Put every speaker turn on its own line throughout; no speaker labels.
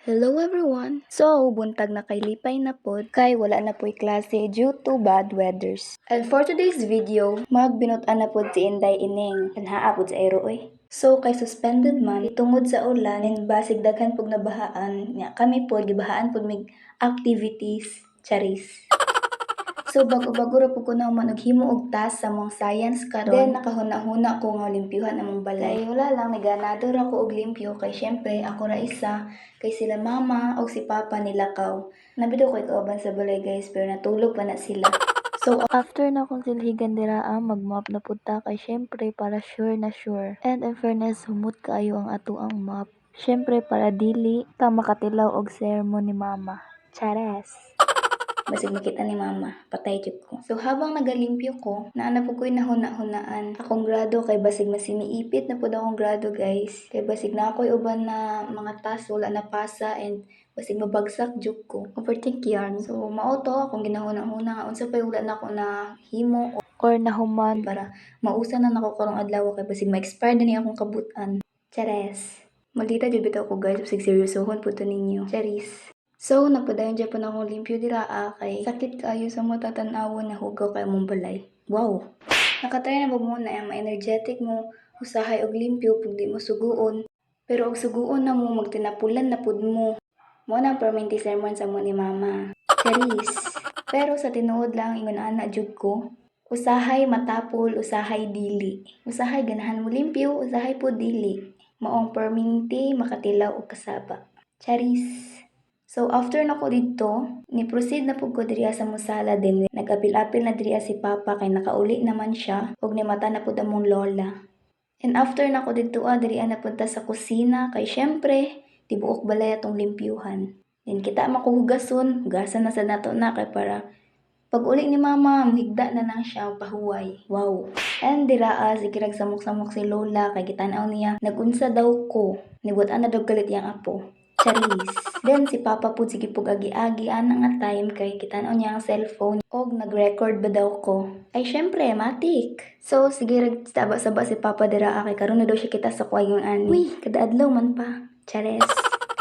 Hello everyone! So, buntag na kay lipay na pod kay wala na po'y klase due to bad weathers. And for today's video, magbinutan na pod si Inday Ining. Kanhaa pod sa ero So, kay suspended man, tungod sa ulan, and basig daghan pog nabahaan, nga kami pod, gibahaan pod mig activities, charis. So, bago-bago ra po ko na man og himo og task sa mong science karon. Then, nakahuna-huna ko nga limpyuhan among balay. Kay wala lang, naganado ra ko og limpyo. Kay syempre, ako ra isa. Kay sila mama o si papa nilakaw. Nabito ko ikauban sa balay guys, pero natulog pa na sila. So, after na kong silhigan dira mag-mop na punta kay syempre para sure na sure. And in fairness, humot kaayo ang ato ang mop. Syempre para dili ta makatilaw og sermon ni mama. Chares! Basig makita ni mama, patay jud ko. So habang nagalimpyo ko, naana po ko'y nahuna-hunaan. Akong grado kay basig masimiipit na po akong grado guys. Kay basig na ako'y uban na mga task wala na pasa and basig mabagsak jud ko. Overthink yarn. So mauto akong ginahuna-huna nga unsa pay wala na ako na himo or nahuman para mausa na nako karong adlaw kay basig ma-expire na ni akong kabutan. Chares. Maldita jud bitaw ko guys, basig seryosohon po to ninyo. Charis. So, napadayon dyan po na akong limpyo dira kay sakit kayo sa mga tatanawon na hugaw kay mong balay. Wow! Nakatry na ba mo na ma-energetic mo, usahay og limpyo pag di mo suguon. Pero og suguon na mo, magtinapulan na pud mo. Mo na permanente sermon sa mo ni mama. Charis! Pero sa tinuod lang, ingon ana jud ko, usahay matapol, usahay dili. Usahay ganahan mo limpyo, usahay po dili. Maong permanente, makatilaw og kasaba. Charis! So after na ko dito, ni-proceed na po ko diriya sa musala din. Nag-apil-apil na diriya si Papa kay nakauli naman siya ug ni mata na pud among lola. And after na ko dito diriya na punta sa kusina kay syempre tibuok balay atong limpyuhan. Then kita makuhugason, hugasan na sa nato na kay para pag uli ni mama, muhigda na lang siya pahuway. Wow! And dira sige samok-samok si lola kay gitan-aw niya nagunsa daw ko. Nibutan na daw galit yang apo. Charis. Then si Papa po sige pug agi-agi ana nga time kay kitan-aw niya ang cellphone og nag-record ba daw ko. Ay syempre matik. So sige saba-saba si Papa dira kay karon na daw siya kita sa kuwayon ani. Uy, kada adlaw man pa. Chares.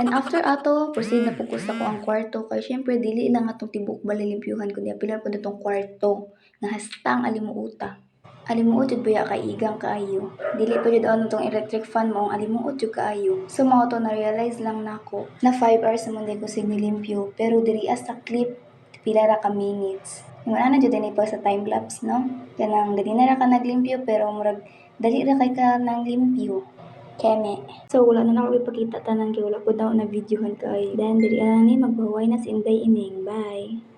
And after ato, proceed na po ko sa ko ang kwarto kay syempre dili lang atong tibok balilimpyuhan kundi apilan po datong kwarto nga hastang alimuota. Alimuot jud baya kay igang kaayo. Dili pa jud ano tong electric fan maong alimuot jud kaayo. So mao to na-realize lang nako na 5 hours naman day ko sig nilimpyo pero diri sa clip pila ra ka minutes. Yung ana jud ni pa sa time lapse no. Kanang dali na ra ka naglimpyo pero murag dali ra kay ka nang limpyo. Keme. So wala na ako ipakita tanan kay wala pud na videohan kay. Then diri ni magpahuway na si Inday Ining. Bye.